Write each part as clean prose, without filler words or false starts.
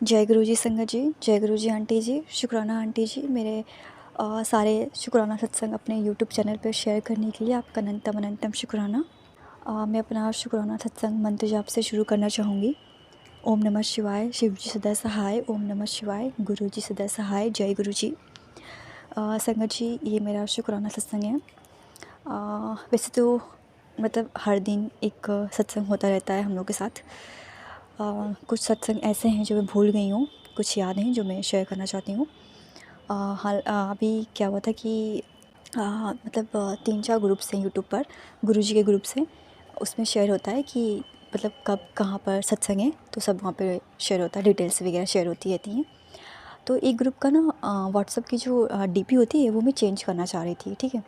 जय गुरु जी संगत जी, जय गुरु जी आंटी जी, शुक्राना आंटी जी मेरे सारे शुक्राना सत्संग अपने यूट्यूब चैनल पर शेयर करने के लिए आपका अनंतम अनंतम शुक्राना। मैं अपना शुक्राना सत्संग मंत्र जाप से शुरू करना चाहूँगी। ओम नमः शिवाय, शिव जी सदा सहाय। ओम नमः शिवाय, गुरु जी सदा सहाय। जय गुरु जी। संगत जी, ये मेरा शुक्राना सत्संग है। वैसे तो मतलब हर दिन एक सत्संग होता रहता है हम लोग के साथ। कुछ सत्संग ऐसे हैं जो मैं भूल गई हूँ, कुछ याद हैं जो मैं शेयर करना चाहती हूँ। अभी क्या हुआ था कि मतलब 3-4 ग्रुप्स हैं यूट्यूब पर, गुरुजी के ग्रुप्स हैं। उसमें शेयर होता है कि मतलब कब कहाँ पर सत्संग है, तो सब वहाँ पे शेयर होता है, डिटेल्स वगैरह शेयर होती रहती हैं। तो एक ग्रुप का ना व्हाट्सअप की जो डीपी होती है वो मैं चेंज करना चाह रही थी, ठीक है।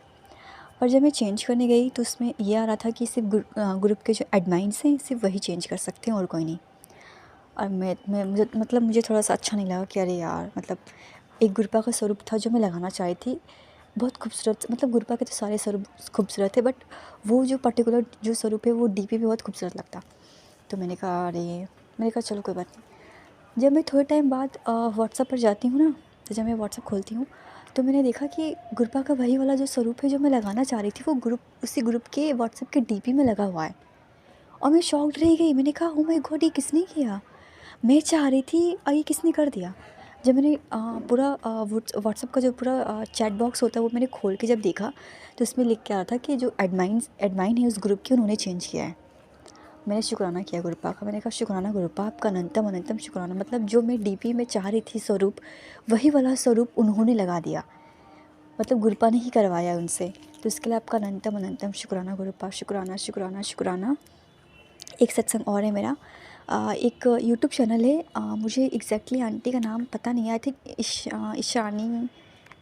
और जब मैं चेंज करने गई तो उसमें ये आ रहा था कि सिर्फ ग्रुप के जो एडमिन्स हैं सिर्फ वही चेंज कर सकते हैं और कोई नहीं। और मैं मुझे थोड़ा-सा अच्छा नहीं लगा कि अरे यार, मतलब एक गुरपा का स्वरूप था जो मैं लगाना चाह रही थी। बहुत खूबसूरत, मतलब गुरपा के तो सारे स्वरूप खूबसूरत है, बट वो जो पर्टिकुलर जो स्वरूप है वो डीपी पे बहुत खूबसूरत लगता। तो मैंने कहा चलो कोई बात नहीं। जब मैं थोड़े टाइम बाद व्हाट्सएप पर जाती हूँ ना, तो जब मैं व्हाट्सएप खोलती हूँ तो मैंने देखा कि गुरपा का वही वाला जो स्वरूप है जो मैं लगाना चाह रही थी वो उसी ग्रुप के व्हाट्सएप के डीपी में लगा हुआ है। और मैं शॉक्ड रह गई। मैंने कहा, ओह माय गॉड, ये किसने किया? मैं चाह रही थी और ये किसने कर दिया? जब मैंने पूरा व्हाट्सएप का जो पूरा चैट बॉक्स होता है वो मैंने खोल के जब देखा तो उसमें लिख के आ रहा था कि जो एडमाइन है उस ग्रुप की उन्होंने चेंज किया है। मैंने शुक्राना किया गुरुपा का। मैंने कहा, शुक्राना गुरुपा, आपका अनंतम अनंतम शुक्राना। मतलब जो मैं डीपी में चाह रही थी स्वरूप, वही वाला स्वरूप उन्होंने लगा दिया। मतलब गुरुपा ने ही करवाया उनसे। तो इसके लिए आपका अनंतम अनंतम शुक्राना गुरुपा। शुक्राना शुक्राना शुक्राना। एक सत्संग और है मेरा। एक यूट्यूब चैनल है, मुझे एग्जैक्टली आंटी का नाम पता नहीं है। आई थिंक ईशानी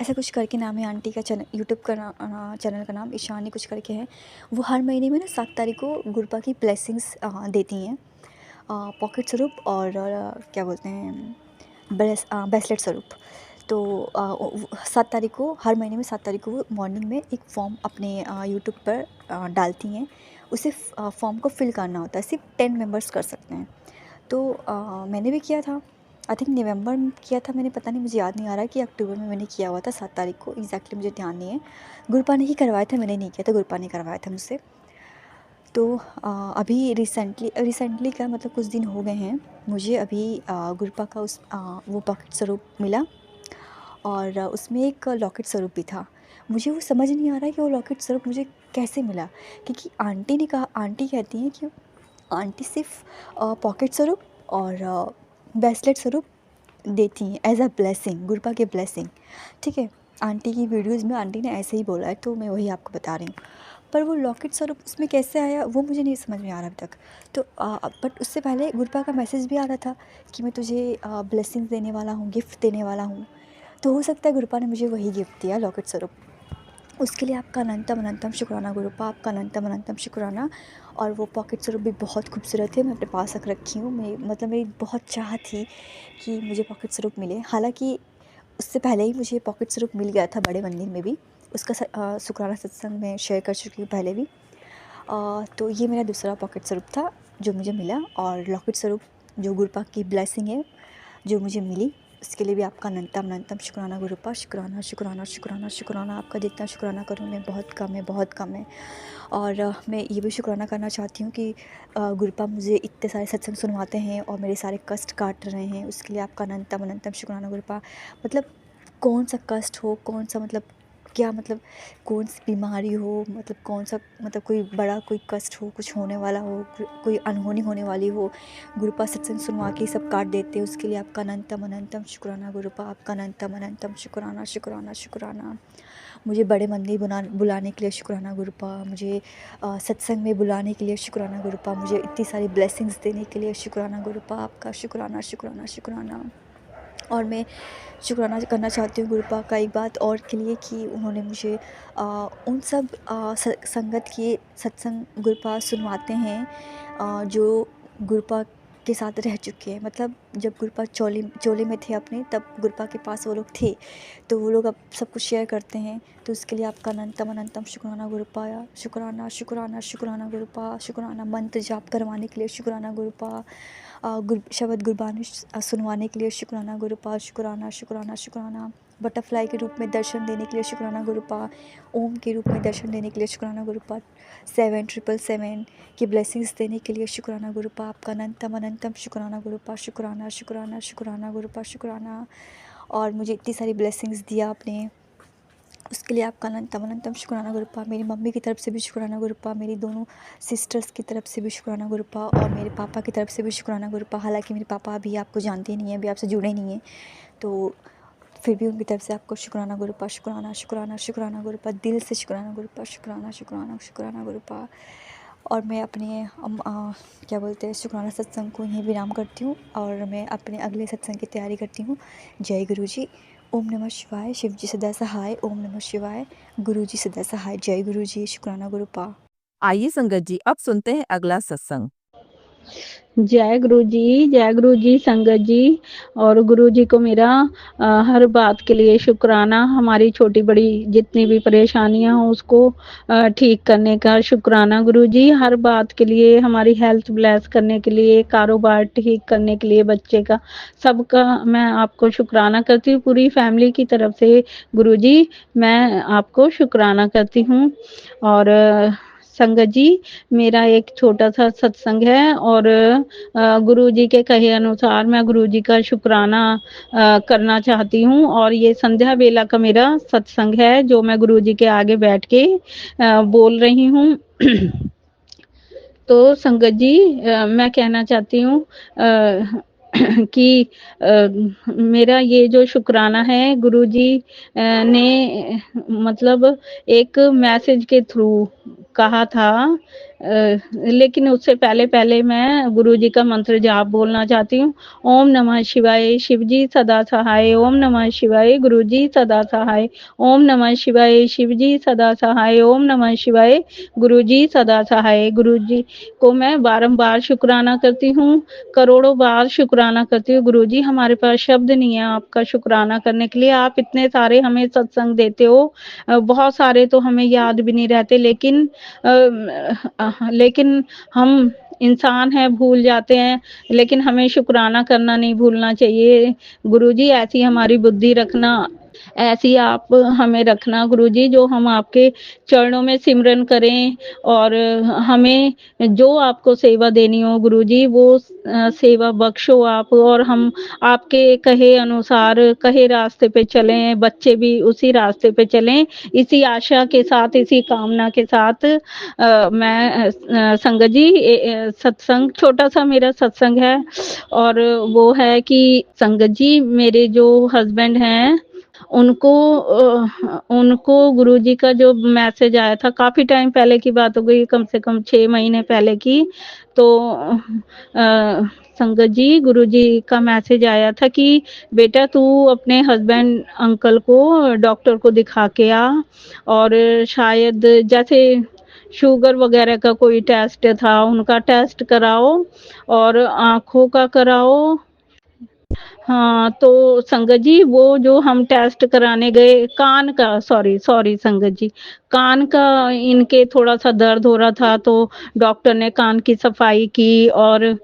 ऐसा कुछ करके नाम है आंटी का। चैनल यूट्यूब का चैनल का नाम ईशानी कुछ करके है। वो हर महीने में ना 7 तारीख को गुरपा की ब्लेसिंग्स देती हैं, पॉकेट स्वरूप और क्या बोलते हैं, ब्रेसलेट स्वरूप। तो 7 तारीख को, हर महीने में 7 तारीख को वो मॉर्निंग में एक फॉर्म अपने यूट्यूब पर डालती हैं। उसे फॉर्म को फिल करना होता है, सिर्फ 10 मेंबर्स कर सकते हैं। तो मैंने भी किया था। आई थिंक नवंबर में किया था मैंने, पता नहीं, मुझे याद नहीं आ रहा कि अक्टूबर में मैंने किया हुआ था 7 तारीख को। एग्जैक्टली मुझे ध्यान नहीं है। गुरपा ने ही करवाया था, मैंने नहीं किया था, गुरपा ने करवाया था मुझसे। तो अभी रिसेंटली क्या, मतलब कुछ दिन हो गए हैं, मुझे अभी गुरपा का वो पॉकेट स्वरूप मिला और उसमें एक लॉकेट स्वरूप भी था। मुझे वो समझ नहीं आ रहा है कि वो लॉकेट स्वरूप मुझे कैसे मिला, क्योंकि आंटी ने कहा, आंटी कहती हैं कि आंटी सिर्फ पॉकेट स्वरूप और ब्रेसलेट स्वरूप देती हैं एज अ ब्लेसिंग, गुरपा के ब्लेसिंग, ठीक है। आंटी की वीडियोज़ में आंटी ने ऐसे ही बोला है, तो मैं वही आपको बता रही हूँ। पर वो लॉकेट स्वरूप उसमें कैसे आया वो मुझे नहीं समझ में आ रहा अभी तक। तो बट उससे पहले गुरपा का मैसेज भी आ रहा था कि मैं तुझे ब्लेसिंग्स देने वाला हूँ, गिफ्ट देने वाला हूँ। तो हो सकता है गुरुपा ने मुझे वही गिफ्ट दिया, लॉकेट स्वरूप। उसके लिए आपका अनंतम अनंतम शुक्राना गुरुपा, आपका अनंतम अनंतम शुक्राना। और वो पॉकेट स्वरूप भी बहुत खूबसूरत है, मैं अपने पास रख रखी हूँ। मैं मतलब मेरी बहुत चाह थी कि मुझे पॉकेट स्वरूप मिले। हालांकि उससे पहले ही मुझे पॉकेट स्वरूप मिल गया था बड़े मंदिर में भी। उसका शुक्राना सत्संग में शेयर कर चुकी हूँ पहले भी। तो ये मेरा दूसरा पॉकेट स्वरूप था जो मुझे मिला। और लॉकेट स्वरूप जो गुरुपा की ब्लेसिंग है जो मुझे मिली, उसके लिए भी आपका अनंतम अनंतम शुक्राना गुरुपा। शुक्राना शुक्राना शुक्राना शुक्राना। आपका जितना शुक्राना करूँ मैं बहुत कम है, बहुत कम है। और मैं ये भी शुक्राना करना चाहती हूँ कि गुरुपा मुझे इतने सारे सत्संग सुनवाते हैं और मेरे सारे कष्ट काट रहे हैं। उसके लिए आपका अनंतम अनंतम शुक्राना गुरुपा। मतलब कौन सा कष्ट हो, कौन सा, मतलब क्या, मतलब कौन सी बीमारी हो, मतलब कौन सा, मतलब कोई बड़ा कोई कष्ट हो, कुछ होने वाला हो, कोई अनहोनी होने वाली हो, गुरुपा सत्संग सुनवा के सब काट देते हैं। उसके लिए आपका अनंतम अनंतम शुक्राना गुरुपा, आपका अनंतम अनंतम शुक्राना शुक्राना शुक्राना। मुझे बड़े मंदिर बुलाने के लिए शुक्राना गुरुपा, मुझे सत्संग में बुलाने के लिए शुक्राना गुरुपा, मुझे इतनी सारी ब्लेसिंग्स देने के लिए शुक्राना गुरुपा, आपका शुक्राना शुक्राना शुक्राना। और मैं शुक्राना करना चाहती हूँ गुरुपा का एक बात और के लिए कि उन्होंने मुझे उन सब संगत के सत्संग गुरुपा सुनवाते हैं जो गुरुपा के साथ रह चुके हैं। मतलब जब गुरपा चोले में थे अपने, तब गुरपा के पास वो लोग थे, तो वो लोग अब सब कुछ शेयर करते हैं। तो उसके लिए आपका अनंतम अनंतम शुक्राना गुरपा। शुक्राना शुक्राना शुक्राना गुरपा, शुक्राना मंत्र जाप करवाने के लिए शुक्राना गुरपा, शब्द गुरबानी सुनवाने के लिए शुक्राना गुरपा। शुक्राना शुक्राना शुक्राना। बटरफ्लाई के रूप में दर्शन देने के लिए शुक्राना गुरपा। ओम के रूप में दर्शन देने के लिए शुक्राना गुरपा। 7 777 की ब्लेसिंग्स देने के लिए शुक्राना गुरपा। आपका अनंतम अनंतम शुक्राना गुरपा। शुक्राना शुक्राना शुक्राना गुरपा, शुक्राना। और मुझे इतनी सारी ब्लेसिंग्स दिया आपने, उसके लिए आपका अनंतम अनंतम शुक्राना गुरपा। मेरी मम्मी की तरफ से भी शुक्राना गुरपा, मेरी दोनों सिस्टर्स की तरफ से भी शुक्राना गुरपा, और मेरे पापा की तरफ से भी शुक्राना गुरपा। हालांकि मेरे पापा अभी आपको जानते नहीं हैं, अभी आपसे जुड़े नहीं हैं, तो फिर भी उनकी तरफ से आपको शुक्राना गुरपा। शुक्राना शुक्राना शुक्राना गुरपा, दिल से शुक्राना गुरपा। शुक्राना शुक्राना शुक्राना गुरपा। और मैं अपने क्या बोलते हैं, शुक्राना सत्संग को यहीं विराम करती हूँ, और मैं अपने अगले सत्संग की तैयारी करती हूँ। जय गुरु जी। ओम नमः शिवाय। शिव जी सदा सहाय। ओम नमः शिवाय। गुरु जी सदा सहाय। जय गुरु जी। शुक्राना गुरुपा। आइए संगत जी, अब सुनते हैं अगला सत्संग। जय गुरु जी संगत जी। और गुरु जी को मेरा हर बात के लिए शुक्राना। हमारी छोटी बड़ी जितनी भी परेशानियां हों उसको ठीक करने का शुक्राना गुरु जी। हर बात के लिए, हमारी हेल्थ ब्लेस करने के लिए, कारोबार ठीक करने के लिए, बच्चे का, सबका मैं आपको शुक्राना करती हूँ। पूरी फैमिली की तरफ से गुरु जी मैं आपको शुक्राना करती हूँ। और संगत जी, मेरा एक छोटा सा सत्संग है, और गुरु जी के कहे अनुसार मैं गुरु जी का शुक्राना करना चाहती हूँ। और ये संध्या बेला का मेरा सत्संग है, जो मैं गुरु जी के आगे बैठ के बोल रही हूँ। तो संगत जी, मैं कहना चाहती हूँ कि मेरा ये जो शुक्राना है, गुरु जी ने मतलब एक मैसेज के थ्रू कहा था, लेकिन उससे पहले मैं गुरु जी का मंत्र जाप बोलना चाहती हूँ। ओम नमः शिवाय, शिव जी सदा सहाय। ओम नमः शिवाय, गुरु जी सदा सहाय। ओम नमः शिवाय, शिव जी सदा सहाय। ओम नमः शिवाय, गुरु जी सदा सहाय। गुरु जी को मैं बारंबार शुक्राना करती हूँ, करोड़ों बार शुक्राना करती हूँ। गुरु जी, हमारे पास शब्द नहीं है आपका शुक्राना करने के लिए। आप इतने सारे हमें सत्संग देते हो, बहुत सारे तो हमें याद भी नहीं रहते, लेकिन हम इंसान हैं, भूल जाते हैं, लेकिन हमें शुक्राना करना नहीं भूलना चाहिए। गुरु जी, ऐसी हमारी बुद्धि रखना, ऐसी आप हमें रखना गुरु जी, जो हम आपके चरणों में सिमरन करें, और हमें जो आपको सेवा देनी हो गुरु जी, वो सेवा बख्शो आप, और हम आपके कहे अनुसार, कहे रास्ते पे चलें, बच्चे भी उसी रास्ते पे चलें। इसी आशा के साथ, इसी कामना के साथ मैं संगत जी, सत्संग, छोटा सा मेरा सत्संग है, और वो है कि संगत जी, मेरे जो हस्बैंड हैं, उनको गुरुजी का जो मैसेज आया था, काफी टाइम पहले की बात हो गई, कम से कम 6 महीने पहले की। तो संगत जी, गुरुजी का मैसेज आया था कि बेटा तू अपने हस्बैंड अंकल को डॉक्टर को दिखा के आ, और शायद जैसे शुगर वगैरह का कोई टेस्ट था, उनका टेस्ट कराओ, और आंखों का कराओ। हाँ, तो संगत जी, वो जो हम टेस्ट कराने गए, कान का, सॉरी संगत जी, कान का इनके थोड़ा सा दर्द हो रहा था, तो डॉक्टर ने कान की सफाई की, और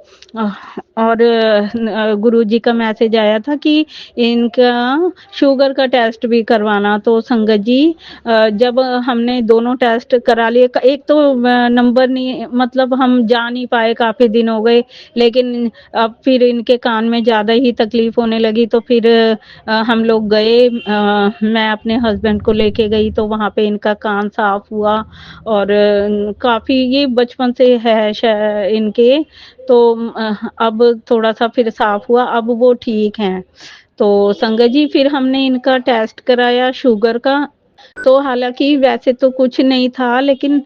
गुरुजी का मैसेज आया था कि इनका शुगर का टेस्ट भी करवाना। तो संगत जी, जब हमने दोनों टेस्ट करा लिए, एक तो नंबर नहीं, मतलब हम जा नहीं पाए, काफी दिन हो गए, लेकिन अब फिर इनके कान में ज़्यादा ही तकलीफ होने लगी, तो फिर हम लोग गए, मैं अपने हस्बैंड को लेके गई, तो वहाँ पे इनका कान साफ हुआ, और काफ़ी, ये बचपन से है इनके, तो अब थोड़ा सा फिर साफ हुआ, अब वो ठीक हैं। तो संगत जी, फिर हमने इनका टेस्ट कराया शुगर का, तो हालांकि वैसे तो कुछ नहीं था, लेकिन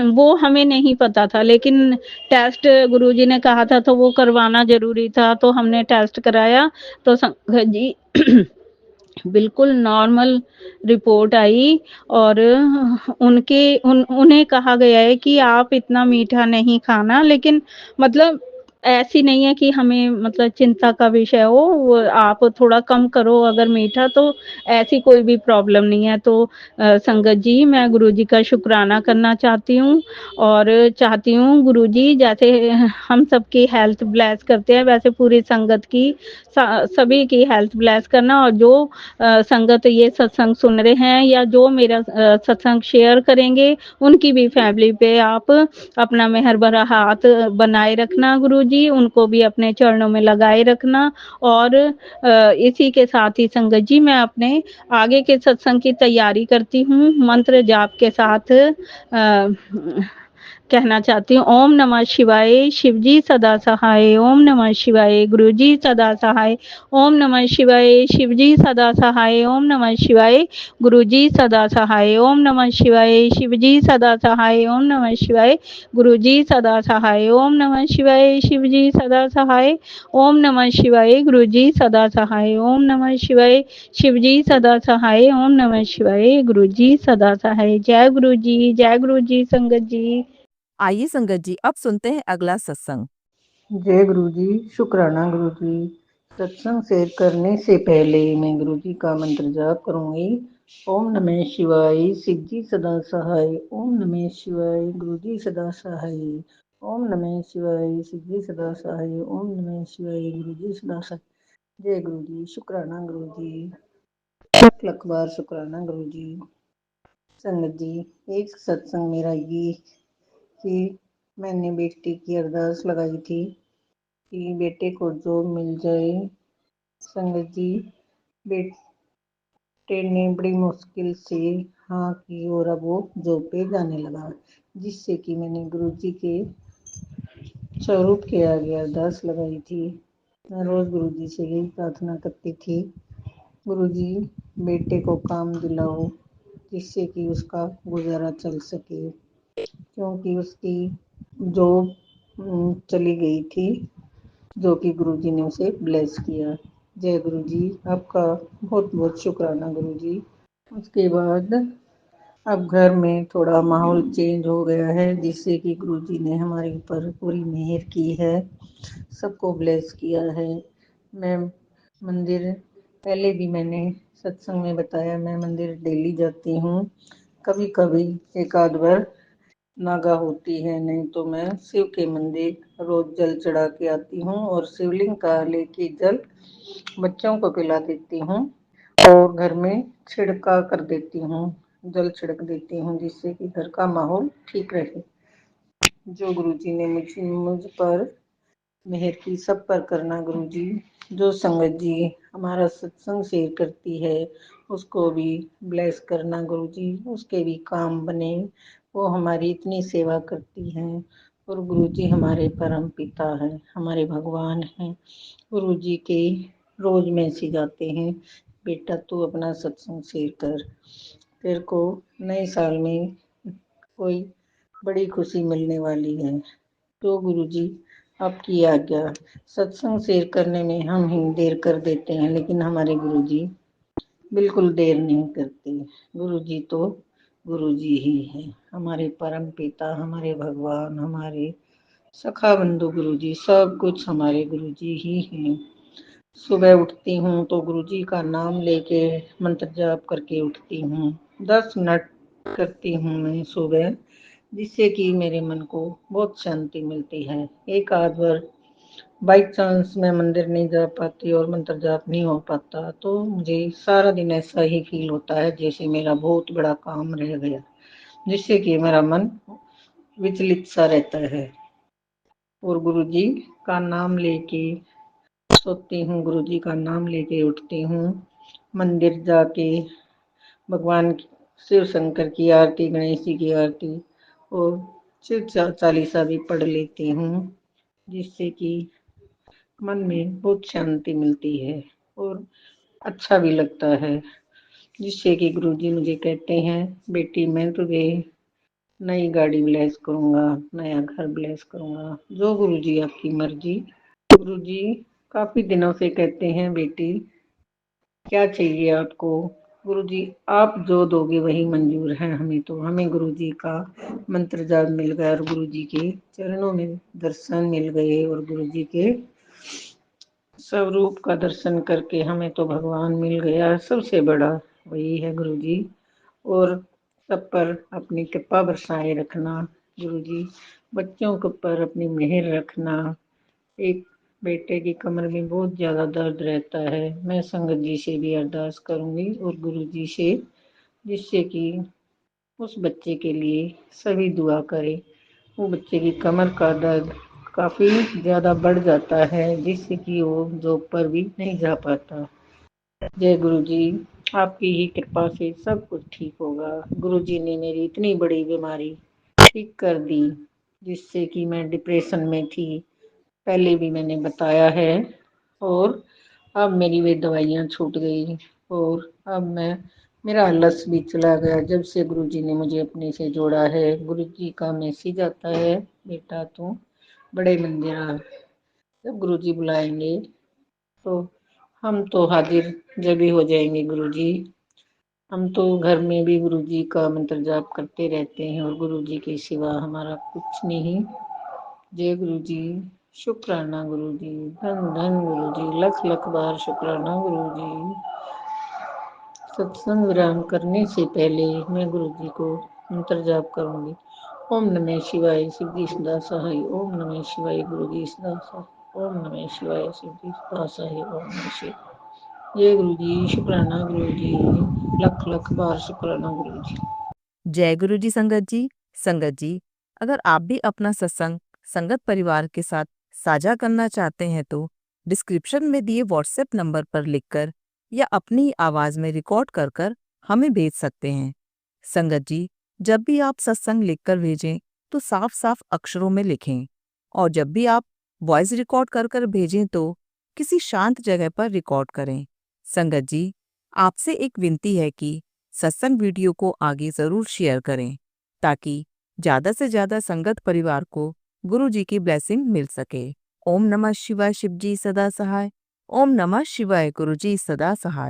वो हमें नहीं पता था, लेकिन टेस्ट गुरुजी ने कहा था, तो वो करवाना जरूरी था, तो हमने टेस्ट कराया। तो संगत जी, बिल्कुल नॉर्मल रिपोर्ट आई, और उन्हें कहा गया है कि आप इतना मीठा नहीं खाना, लेकिन मतलब ऐसी नहीं है कि हमें मतलब चिंता का विषय हो, वो आप थोड़ा कम करो अगर मीठा, तो ऐसी कोई भी प्रॉब्लम नहीं है। तो संगत जी, मैं गुरुजी का शुक्राना करना चाहती हूँ और चाहती हूँ गुरुजी जैसे हम सबकी हेल्थ ब्लेस करते हैं, वैसे पूरी संगत की सभी की हेल्थ ब्लेस करना, और जो संगत ये सत्संग सुन रहे हैं या जो मेरा सत्संग शेयर करेंगे, उनकी भी फैमिली पे आप अपना मेहर भरा हाथ बनाए रखना गुरुजी, उनको भी अपने चरणों में लगाए रखना। और इसी के साथ ही संगत जी, मैं अपने आगे के सत्संग की तैयारी करती हूँ, मंत्र जाप के साथ कहना चाहती हूँ। ओम नमः शिवाय, शिवजी सदा सहाय। ओम नमः शिवाय, गुरुजी सदा सहाय। ओम नमः शिवाय, शिवजी सदा सहाय। ओम नमः शिवाय, गुरुजी सदा सहाय। ओम नमः शिवाय, शिवजी सदा सहाय। ओम नमः शिवाय, गुरुजी सदा सहाय। ओम नमः शिवाय, शिवजी सदा सहाय। ओम नमः शिवाय, गुरुजी सदा सहाय। ओम नमः शिवाय, शिवजी सदा सहाय। ओम नमः शिवाय, गुरुजी सदा सहाय। जय गुरुजी, जय गुरुजी संगत जी। आइए संगत जी, अब सुनते हैं अगला सत्संग। जय गुरु जी, शुक्राना गुरु जी। सत्संग शेयर करने से पहले मैं गुरु जी का मंत्र जाप करूंगी। ओम नमः शिवाय, शिव जी सदा सहाय। ओम नमः शिवाय, गुरु जी सदा सहाय। ओम नमः शिवाय, शिव जी सदा सहाय। ओम नमः शिवाय, गुरु जी सदा सहाय। जय गुरु जी, शुक्राना गुरु जी, लख लख बार शुक्राना गुरु जी। संगत जी, एक सत्संग मेरा ये कि मैंने बेटी की अरदास लगाई थी कि बेटे को जॉब मिल जाए। संगत जी, बेटे ने बड़ी मुश्किल से हाँ की और अब वो जॉब पे जाने लगा, जिससे कि मैंने गुरु जी के स्वरूप के आगे अरदास लगाई थी। मैं रोज गुरु जी से यही प्रार्थना करती थी, गुरु जी बेटे को काम दिलाओ जिससे कि उसका गुजारा चल सके, क्योंकि उसकी जॉब चली गई थी, जो कि गुरुजी ने उसे ब्लेस किया। जय गुरु जी, आपका बहुत बहुत शुक्राना गुरु जी। उसके बाद अब घर में थोड़ा माहौल चेंज हो गया है, जिससे कि गुरुजी ने हमारे ऊपर पूरी मेहर की है, सबको ब्लेस किया है। मैं मंदिर पहले भी मैंने सत्संग में बताया, मैं मंदिर डेली जाती हूँ। कभी कभी एक आध बार नागा होती है, नहीं तो मैं शिव के मंदिर रोज जल चढ़ा के आती हूँ और शिवलिंग का लेके जल बच्चों को पिला देती हूँ और घर में छिड़का कर देती हूँ, जल छिड़क देती हूँ, जिससे कि घर का माहौल ठीक रहे। जो गुरुजी ने मुझ पर मेहर की, सब पर करना गुरुजी। जो संगत जी हमारा सत्संग शेयर करती है उसको भी ब्लेस करना गुरुजी, उसके भी काम बने। वो हमारी इतनी सेवा करती हैं और गुरुजी हमारे परम पिता हैं, हमारे भगवान हैं। गुरुजी के रोज मैसेज आते हैं, बेटा तू अपना सत्संग शेयर कर, तेरे को नए साल में कोई बड़ी खुशी मिलने वाली है। तो गुरुजी आपकी आज्ञा, सत्संग शेयर करने में हम ही देर कर देते हैं, लेकिन हमारे गुरुजी बिल्कुल देर नहीं करते। गुरुजी तो गुरुजी ही है, हमारे परम पिता, हमारे भगवान, हमारे सखा बंधु गुरुजी, सब कुछ हमारे गुरुजी ही हैं। सुबह उठती हूँ तो गुरुजी का नाम लेके मंत्र जाप करके उठती हूँ। 10 मिनट करती हूँ मैं सुबह, जिससे कि मेरे मन को बहुत शांति मिलती है। एक आध बार बाई चांस मैं मंदिर नहीं जा पाती और मंत्र जाप नहीं हो पाता, तो मुझे सारा दिन ऐसा ही फील होता है जैसे मेरा बहुत बड़ा काम रह गया, जिससे कि मेरा मन विचलित सा रहता है। और गुरुजी का नाम लेके सोती हूँ, गुरुजी का नाम लेके उठती हूँ। मंदिर जाके भगवान शिव शंकर की आरती, गणेश जी की आरती और शिव चालीसा भी पढ़ लेती हूँ, जिससे कि मन में बहुत शांति मिलती है और अच्छा भी लगता है। जिससे कि गुरुजी मुझे कहते हैं, बेटी मैं तुझे नई गाड़ी ब्लेस करूँगा, नया घर ब्लेस करूँगा। जो गुरुजी आपकी मर्जी। गुरुजी काफी दिनों से कहते हैं, बेटी क्या चाहिए आपको, गुरुजी आप जो दोगे वही मंजूर है हमें, तो हमें गुरुजी का मंत्र जाप मिल गया और गुरुजी के चरणों में दर्शन मिल गए और गुरुजी के स्वरूप का दर्शन करके हमें तो भगवान मिल गया। सबसे बड़ा वही है गुरुजी। और सब पर अपनी कृपा बरसाए रखना गुरुजी, बच्चों के ऊपर अपनी मेहर रखना। एक बेटे की कमर में बहुत ज़्यादा दर्द रहता है, मैं संगत जी से भी अरदास करूंगी और गुरुजी से, जिससे कि उस बच्चे के लिए सभी दुआ करें। वो बच्चे की कमर का दर्द काफ़ी ज़्यादा बढ़ जाता है, जिससे कि वो जॉब पर भी नहीं जा पाता। जय गुरुजी, आपकी ही कृपा से सब कुछ ठीक होगा। गुरुजी ने मेरी इतनी बड़ी बीमारी ठीक कर दी, जिससे कि मैं डिप्रेशन में थी, पहले भी मैंने बताया है। और अब मेरी वे दवाइयाँ छूट गई और अब मेरा आलस भी चला गया जब से गुरुजी ने मुझे अपने से जोड़ा है। गुरुजी का मैसेज आता है, बेटा तू बड़े मंदिर आ, जब गुरुजी बुलाएंगे तो हम तो हाजिर जब भी हो जाएंगे गुरुजी। हम तो घर में भी गुरुजी का मंत्र जाप करते रहते हैं और गुरुजी के सिवा हमारा कुछ नहीं। जय गुरुजी, शुक्राना गुरुजी, धन धन गुरुजी, लख लख बार शुक्राना गुरुजी। सत्संग विराम करने से पहले मैं गुरुजी को मंत्र जाप करूंगी। ओम नमः शिवाय सिद्धि सदा सहाय, ओम नमः शिवाय गुरुजी सदा सहाय, ओम नमः शिवाय सिद्धि सदा सहाय, ओम नमः शिवाय। जय गुरुजी, शुक्राना गुरुजी, लख लख बार शुक्राना गुरुजी। जय गुरु जी संगत जी। संगत जी, अगर आप भी अपना सत्संग संगत परिवार के साथ साझा करना चाहते हैं तो डिस्क्रिप्शन में दिए व्हाट्सएप नंबर पर लिखकर या अपनी आवाज में रिकॉर्ड कर कर हमें भेज सकते हैं। संगत जी, जब भी आप सत्संग लिखकर भेजें तो साफ साफ अक्षरों में लिखें और जब भी आप वॉइस रिकॉर्ड कर कर भेजें तो किसी शांत जगह पर रिकॉर्ड करें। संगत जी, आपसे एक विनती है कि सत्संग वीडियो को आगे जरूर शेयर करें ताकि ज्यादा से ज्यादा संगत परिवार को गुरु जी की ब्लेसिंग मिल सके। ओम नमः शिवाय शिव जी सदा सहाय। ओम नमः शिवाय गुरु जी सदा सहाय।